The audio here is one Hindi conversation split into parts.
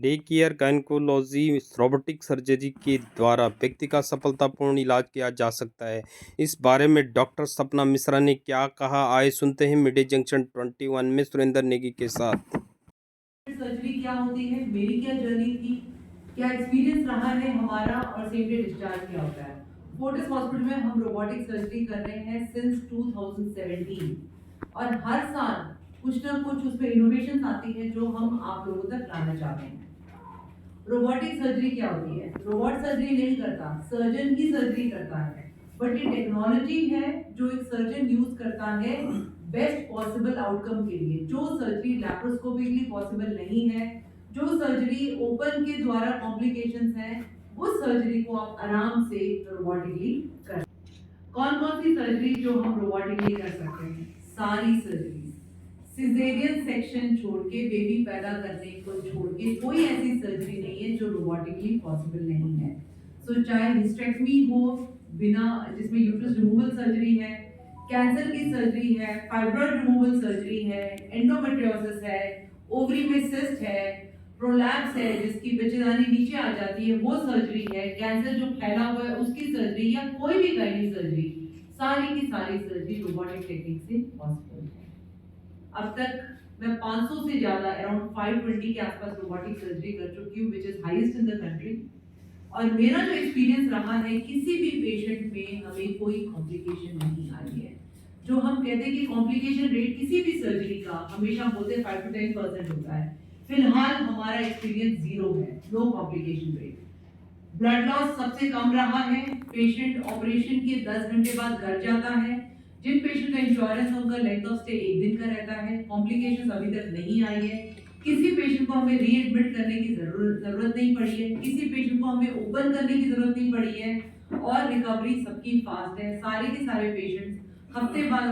Day care gynaecology robotic surgery के द्वारा व्यक्ति का सफलतापूर्ण इलाज किया जा सकता है। इस बारे में डॉक्टर सपना मिश्रा ने क्या कहा, आए सुनते हैं मीडिया जंक्शन 21 में सुरेंद्र नेगी के साथ। सर्जरी क्या होती है, मेरी क्या जर्नी थी, क्या एक्सपीरियंस रहा है हमारा और सेम डे डिस्चार्ज क्या होता है। फोर्टिस हॉस्पिटल में हम रोबोटिक सर्जरी कर रहे हैं सिंस 2017 और हर साल कुछ ना कुछ उसमें इनोवेशन आती है जो हम आप लोगों तक लाना चाहते हैं। रोबोटिक सर्जरी क्या होती है? रोबोट सर्जरी नहीं करता, सर्जन ही सर्जरी करता है, बट ये टेक्नोलॉजी है जो एक सर्जन यूज करता है बेस्ट पॉसिबल आउटकम के लिए। जो सर्जरी लैप्रोस्कोपिकली पॉसिबल नहीं है, जो सर्जरी ओपन के द्वारा कॉम्प्लिकेशंस हैं, उस सर्जरी को आप आराम से रोबोटिकली कर। कौन कौन सी सर्जरी जो हम रोबोटिकली कर सकते हैं? सारी सर्जरी, सिजेरियन सेक्शन छोड़ के, बेबी पैदा करने को छोड़ के कोई ऐसी सर्जरी नहीं है जो रोबोटिकली पॉसिबल नहीं है। सो चाहे हिस्टेक्टमी हो बिना, जिसमें यूट्रस रिमूवल सर्जरी है, कैंसर की सर्जरी है, फाइब्रॉइड रिमूवल सर्जरी है, एंडोमेट्रियोसिस है, ओवरी में सिस्ट है, प्रोलैप्स है जिसकी बच्चेदानी नीचे आ जाती है वो सर्जरी है, कैंसर जो फैला हुआ है उसकी सर्जरी, या कोई भी गायनी सर्जरी, सारी की सारी सर्जरी रोबोटिक टेक्निक से पॉसिबल है। अब तक मैं 500 से ज्यादा, अराउंड 520 के आसपास रोबोटिक सर्जरी कर चुकी हूँ, which is highest in the country. और मेरा जो एक्सपीरियंस रहा है, किसी भी पेशेंट में हमें कोई कॉम्प्लिकेशन नहीं आई है। जो हम कहते हैं कि कॉम्प्लिकेशन रेट किसी भी सर्जरी का हमेशा बोलते 5 to 10% होता है, फिलहाल हमारा एक्सपीरियंस 0 है, no complication rate. Blood loss सबसे कम रहा है, पेशेंट ऑपरेशन के 10 घंटे बाद घर जाता है। जिन पेशेंट का इंश्योरेंस है उनका लेंथ ऑफ स्टे 1 दिन का रहता है। कॉम्प्लिकेशंस अभी तक नहीं आई है, किसी पेशेंट को हमें रीएडमिट करने की जरूरत नहीं पड़ी है, किसी पेशेंट को हमें ओपन करने की जरूरत नहीं पड़ी है, और रिकवरी सबकी फास्ट है। सारे के सारे पेशेंट्स हफ्ते बाद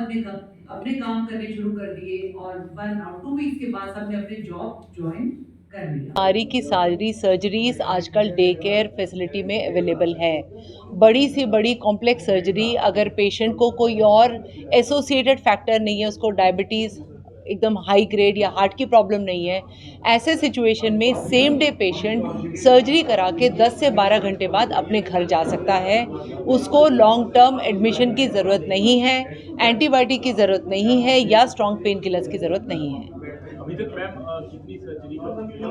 अपने काम करने शुरू कर दिए और 1 और 2 वीक्स के बाद सबने अपने जॉब ज्वाइन कर लिया। सारी की सारी सर्जरीज आजकल डे केयर फैसिलिटी में अवेलेबल है। बड़ी से बड़ी कॉम्प्लेक्स सर्जरी, अगर पेशेंट को कोई और एसोसिएटेड फैक्टर नहीं है, उसको डायबिटीज़ एकदम हाई ग्रेड या हार्ट की प्रॉब्लम नहीं है, ऐसे सिचुएशन में सेम डे पेशेंट सर्जरी करा के 10 से 12 घंटे बाद अपने घर जा सकता है। उसको लॉन्ग टर्म एडमिशन की ज़रूरत नहीं है, एंटीबायोटिक की ज़रूरत नहीं है, या स्ट्रॉन्ग पेन किलर्स की ज़रूरत नहीं है। अभी तक मैम कितनी सर्जरी कर चुकी हैं?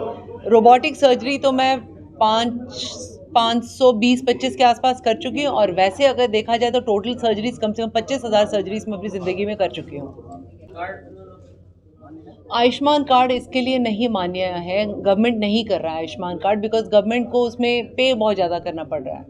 रोबोटिक सर्जरी तो मैं 520-25 के आसपास कर चुकी हूँ, और वैसे अगर देखा जाए तो टोटल सर्जरीज कम से कम 25,000 सर्जरीज मैं अपनी ज़िंदगी में कर चुकी हूँ। आयुष्मान कार्ड इसके लिए नहीं मान्य है, गवर्नमेंट नहीं कर रहा है आयुष्मान कार्ड, बिकॉज गवर्नमेंट को उसमें पे बहुत ज़्यादा करना पड़ रहा है।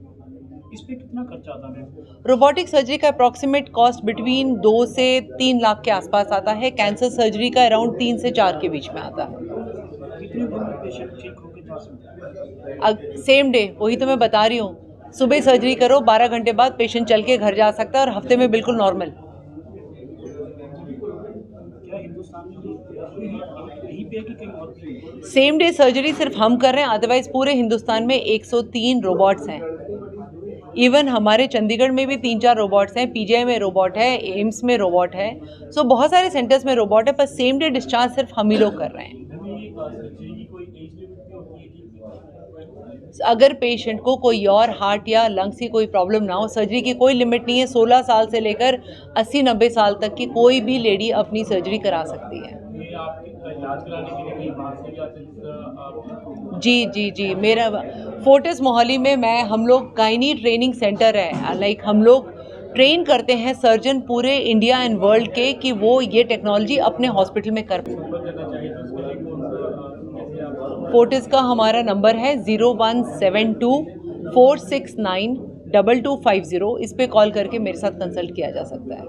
इस पे कितना खर्चा आता है? रोबोटिक सर्जरी का अप्रॉक्सीमेट कॉस्ट बिटवीन 2 से 3 लाख के आसपास आता है। कैंसर सर्जरी का अराउंड 3 से 4 के बीच में आता है। कितने दिन में पेशेंट ठीक होकर जा सकता है? सेम डे, वही तो मैं बता रही हूँ, सुबह सर्जरी करो, 12 घंटे बाद पेशेंट चल के घर जा सकता है, और हफ्ते में बिल्कुल नॉर्मल। क्या हिंदुस्तान में यहीं पे है कि कहीं और भी? सेम डे सर्जरी सिर्फ हम कर रहे हैं, अदरवाइज पूरे हिंदुस्तान में 103 रोबोट्स हैं। इवन हमारे चंडीगढ़ में भी 3-4 रोबोट्स हैं, पीजीआई में रोबोट है, एम्स में रोबोट है, सो बहुत सारे सेंटर्स में रोबोट है, पर सेम डे डिस्चार्ज सिर्फ हम ही लोग कर रहे हैं। सर्जरी की कोई एज लिमिट भी होती है कि? अगर पेशेंट को कोई और हार्ट या लंग्स की कोई प्रॉब्लम ना हो, सर्जरी की कोई लिमिट नहीं है। 16 साल से लेकर 80-90 साल तक की कोई भी लेडी अपनी सर्जरी करा सकती है। ये आपके इलाज कराने के लिए कहीं बाहर से भी आते हैं? जी, मेरा फोर्टिस मोहाली में हम लोग गायनी ट्रेनिंग सेंटर है, लाइक हम लोग ट्रेन करते हैं सर्जन पूरे इंडिया एंड वर्ल्ड के, कि वो ये टेक्नोलॉजी अपने हॉस्पिटल में कर। फोर्टिस का हमारा नंबर है 0172-469-2250। इस पे कॉल करके मेरे साथ कंसल्ट किया जा सकता है।